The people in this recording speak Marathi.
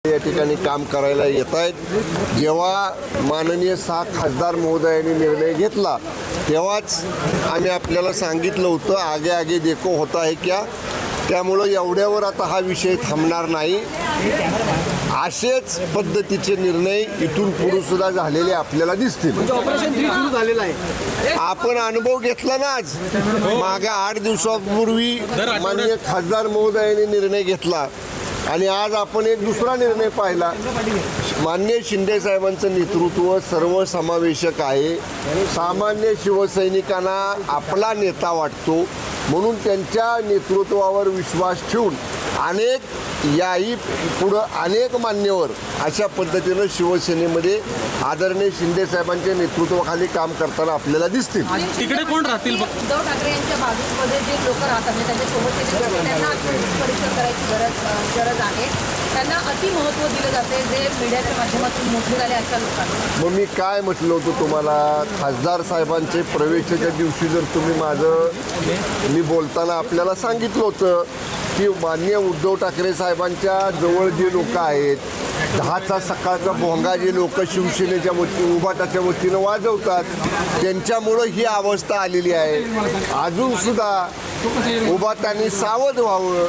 या ठिकाणी काम करायला येत आहेत. जेव्हा माननीय 6 खासदार महोदयांनी निर्णय घेतला तेव्हाच आम्ही आपल्याला सांगितलं होतं आगे आगे देखो होता है क्या. त्यामुळं एवढ्यावर आता हा विषय थांबणार नाही. असेच पद्धतीचे निर्णय इथून पुढे सुद्धा झालेले आपल्याला दिसतील. ऑपरेशन 3 सुरू झालेलं आहे. आपण अनुभव घेतला ना. आज मागे 8 दिवसापूर्वी माननीय खासदार महोदयांनी निर्णय घेतला आणि आज आपण एक दुसरा निर्णय पाहिला. माननीय शिंदे साहेबांचं नेतृत्व सर्वसमावेशक आहे. सामान्य शिवसैनिकांना आपला नेता वाटतो म्हणून त्यांच्या नेतृत्वावर विश्वास ठेवून याही पुढं अनेक मान्यवर अशा पद्धतीनं शिवसेनेमध्ये आदरणीय शिंदे साहेबांच्या नेतृत्वाखाली काम करताना आपल्याला दिसतील. तिकडे कोण राहतील? उद्धव ठाकरे यांच्या बाजूमध्ये जे लोक राहतात म्हणजे त्यांच्यासोबत त्यांना परीक्षण करायची गरज आहे. त्यांना अति महत्त्व दिलं जाते जे मीडियाच्या माध्यमातून मोठे झाले अशा लोकांना. मग मी काय म्हटलं होतं तुम्हाला, खासदार साहेबांचे प्रवेशाच्या दिवशी जर तुम्ही मी बोलताना आपल्याला सांगितलं होतं की माननीय उद्धव ठाकरे साहेबांच्या जवळ जे लोक आहेत, 10चा सकाळचा भोंगा जे लोक शिवसेनेच्या उभाटाच्या वतीनं वाजवतात त्यांच्यामुळं ही अवस्था आलेली आहे. अजूनसुद्धा उभाटाने सावध व्हावं.